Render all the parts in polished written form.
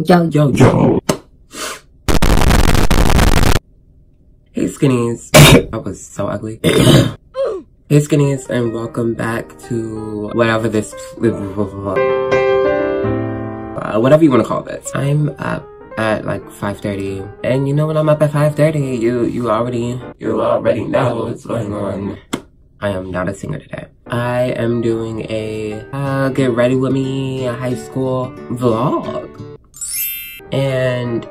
Yo. Hey skinnies. That was so ugly. Hey skinnies, and welcome back to whatever this, whatever you want to call this. I'm up at like 5:30, and you know when I'm up at 5:30, you already know what's going on. I am not a singer today. I am doing a get ready with me high school vlog. And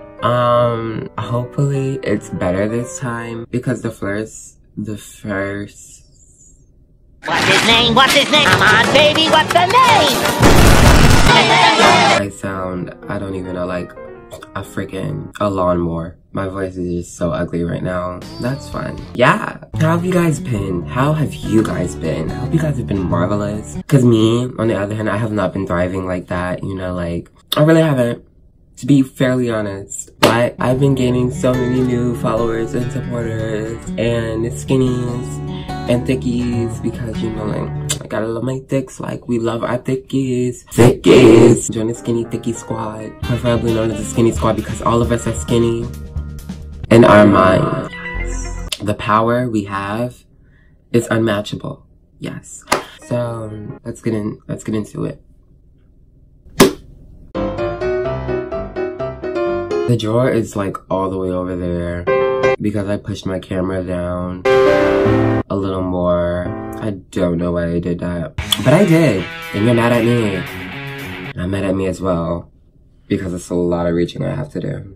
hopefully it's better this time because the first What's his name? What's his name? Come on, baby, what's the name? I don't even know, like a lawnmower. My voice is just so ugly right now. That's fun. Yeah. How have you guys been? How have you guys been? I hope you guys have been marvelous. Cause me, on the other hand, I have not been thriving like that, you know, like, I really haven't, to be fairly honest. But I've been gaining so many new followers and supporters and skinnies and thickies because, you know, like, I gotta love my thicks like we love our thickies. Join the skinny thicky squad, preferably known as the skinny squad because all of us are skinny in our mind. The power we have is unmatchable. Yes. So let's get into it. The drawer is like all the way over there because I pushed my camera down a little more. I don't know why I did that, but I did, and you're mad at me. And I'm mad at me as well because it's a lot of reaching I have to do.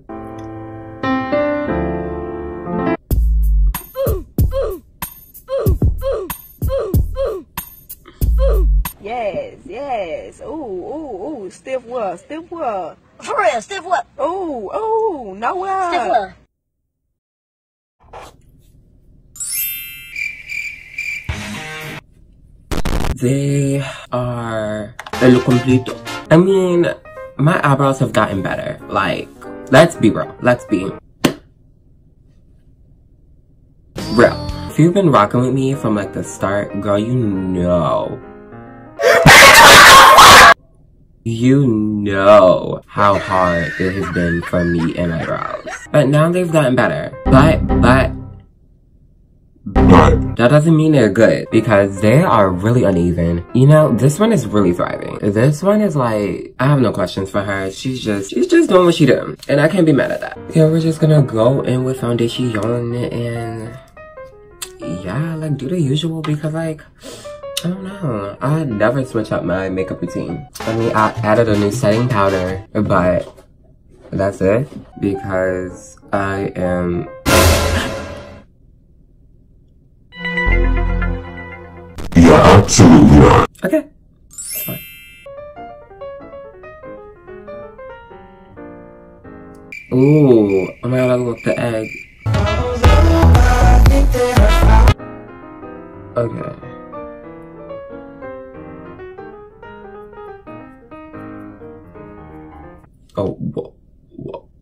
Yes. Ooh. Stiff what? For real, stiff what? Ooh, nowhere. Stiff what? They are el completo. I mean, my eyebrows have gotten better. Like, let's be real. Let's be real. If you've been rocking with me from like the start, girl, you know. You know how hard it has been for me and my brows. But now they've gotten better. But that doesn't mean they're good because they are really uneven. You know, this one is really thriving. This one is like, I have no questions for her. She's just doing what she do. And I can't be mad at that. Yeah, we're just gonna go in with foundation and yeah, like do the usual because like, I don't know. I never switch up my makeup routine. I mean, I added a new setting powder, but that's it because I am... Yeah, absolutely not. Okay, it's fine. Ooh, oh my god, I love the egg. Okay. Oh, whoa.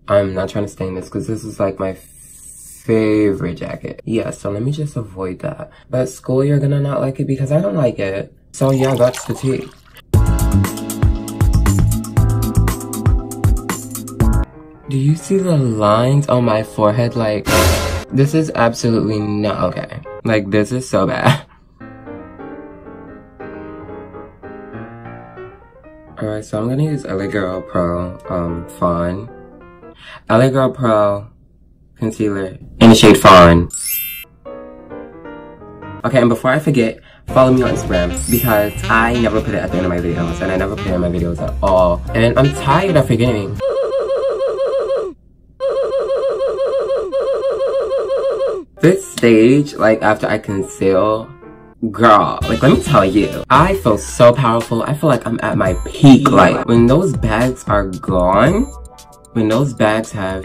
I'm not trying to stain this because this is like my favorite jacket. Yeah, so let me just avoid that. But school, you're gonna not like it because I don't like it. So yeah, that's the tea. Do you see the lines on my forehead? Like, this is absolutely not okay. Like, this is so bad. Alright, so I'm gonna use LA Girl Pro Fawn. LA Girl Pro Concealer in the shade Fawn. Okay, and before I forget, follow me on Instagram because I never put it at the end of my videos and I never put it in my videos at all. And I'm tired of forgetting. This stage, like after I conceal, girl, like let me tell you, I feel so powerful. I feel like I'm at my peak. Like when those bags are gone, when those bags have,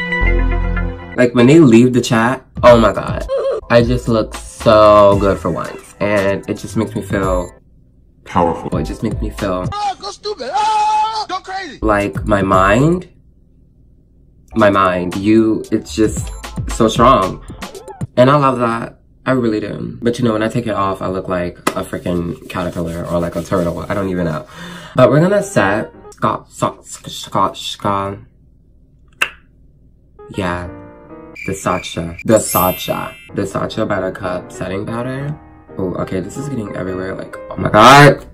like when they leave the chat, oh my god. I just look so good for once. And it just makes me feel Powerful. It just makes me feel go stupid. Go crazy. like my mind, it's just so strong. And I love that. I really do. But you know, when I take it off, I look like a freaking caterpillar or like a turtle. I don't even know. But we're gonna set Yeah. The Sacha Buttercup setting powder. Oh, okay, this is getting everywhere. Like, oh my god.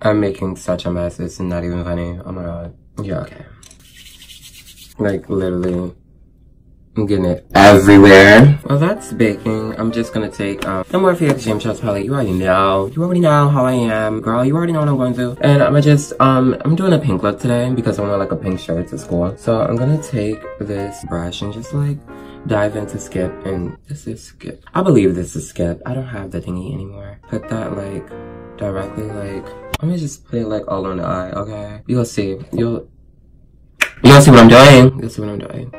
I'm making such a mess. It's not even funny. Oh my god. Yeah, okay. Like, literally. I'm getting it everywhere. Well, that's baking. I'm just gonna take the Morphe X James Charles palette. You already know. You already know how I am. Girl, you already know what I'm going to. And I'm gonna just, I'm doing a pink look today because I want like a pink shirt to school. So I'm gonna take this brush and just like dive into Skip. And this is Skip. I believe this is Skip. I don't have the thingy anymore. Put that like directly like, I'm gonna just put it like all on the eye, okay? You'll see. You'll see what I'm doing. You'll see what I'm doing.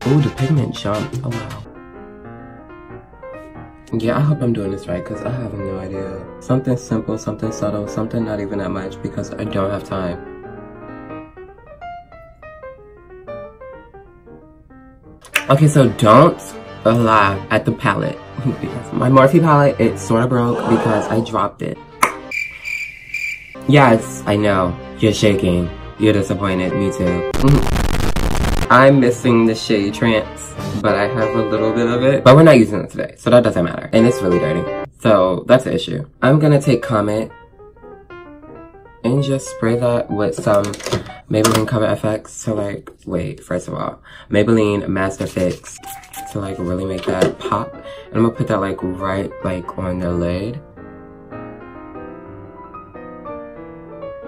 Oh, the pigment jumped. Oh, wow. Yeah, I hope I'm doing this right because I have no idea. Something simple, something subtle, something not even that much because I don't have time. Okay, so don't laugh at the palette. My Morphe palette, it sort of broke because I dropped it. Yes, I know. You're shaking. You're disappointed. Me too. I'm missing the shade Trance, but I have a little bit of it. But we're not using it today, so that doesn't matter. And it's really dirty. So that's the issue. I'm gonna take Comet and just spray that with some Maybelline Cover FX to like, wait, first of all, Maybelline Master Fix to like really make that pop. And I'm gonna put that like right like on the lid.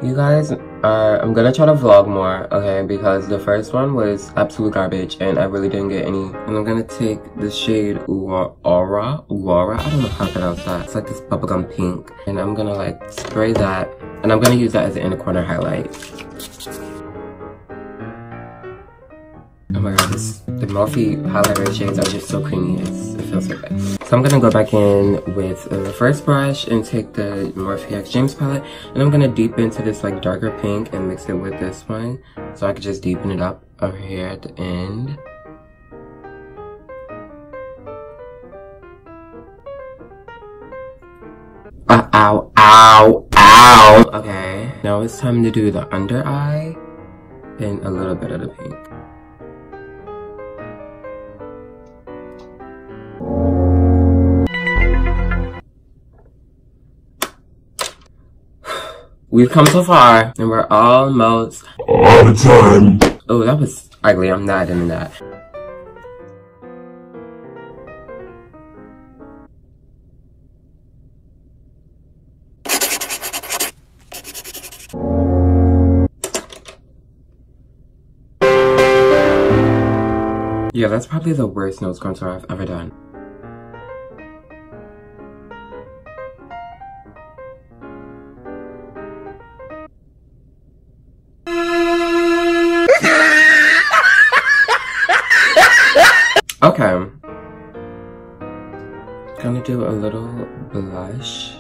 You guys, I'm gonna try to vlog more, okay, because the first one was absolute garbage and I really didn't get any. And I'm gonna take the shade Aura, I don't know how to pronounce that. It's like this bubblegum pink. And I'm gonna like spray that, and I'm gonna use that as an inner corner highlight. Oh my god, the Morphe highlighter shades are just so creamy. It feels so good. So I'm gonna go back in with the first brush and take the Morphe X James palette, and I'm gonna deepen into this like darker pink and mix it with this one, so I could just deepen it up over here at the end. Ow, ow, ow. Okay, now it's time to do the under eye and a little bit of the pink. We've come so far, and we're almost all the time. Oh, that was ugly. I'm not into that. Yeah, that's probably the worst nose contour I've ever done. Okay. Gonna do a little blush.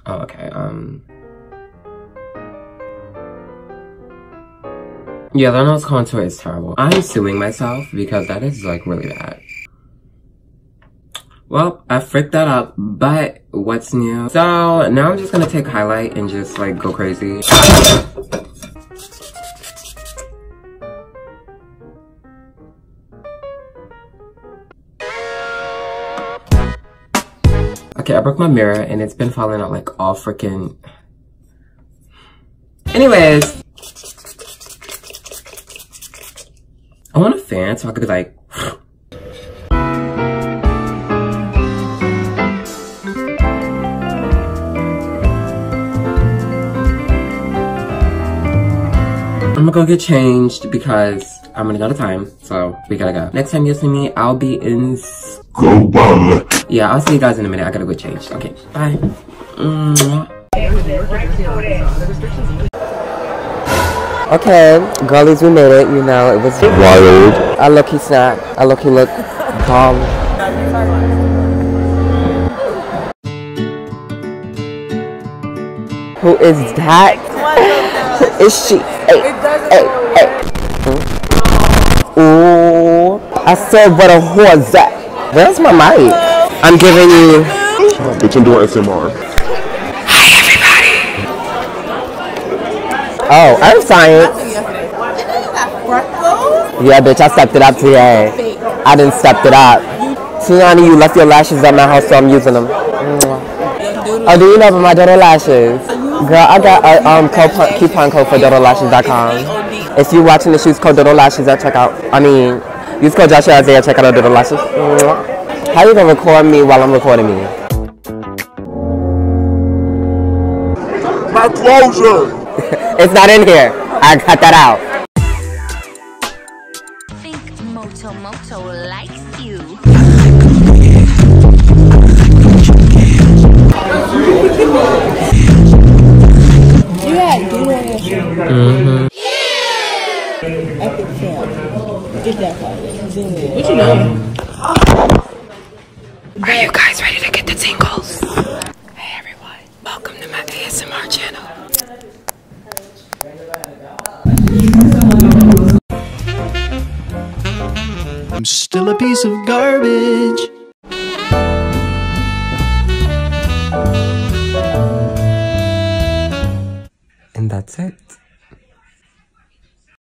Oh, okay, yeah, that nose contour is terrible. I'm suing myself because that is like really bad. Well, I freaked that up, but what's new? So now I'm just gonna take highlight and just like go crazy. Okay, I broke my mirror and it's been falling out like all freaking. Anyways. I want a fan so I could be like. I'm gonna go get changed because I'm running out of time, so we gotta go. Next time you see me, I'll be in. Go ball. Yeah, I'll see you guys in a minute. I gotta go change. Okay, bye. Okay, girlies, we made it. You know, it was wild. I look-y snack. I look-y look calm. Who is that? Is she? Hey, hey, hey. I said, what a whore's that? Where's my mic? I'm giving you. Bitch, I'm doing SMR. Hi, everybody. Oh, Earth Science. Yeah, bitch, I stepped it up today. I didn't step it up. Tiana, you left your lashes at my house, so I'm using them. Oh, do you know about my Dodo Lashes? Girl, I got a coupon code for DodoLashes.com. If you're watching this, use code Dodo Lashes at checkout. Use code josheir at checkout at Dodo Lashes. How you gonna record me while I'm recording me? My closure! It's not in here. I cut that out. Think Moto likes you. You had Doodle on your shirt. Epic fail. Get that part. Zoom in. What you doing? Are you guys ready to get the tingles? Hey everyone, welcome to my ASMR channel. I'm still a piece of garbage. And that's it.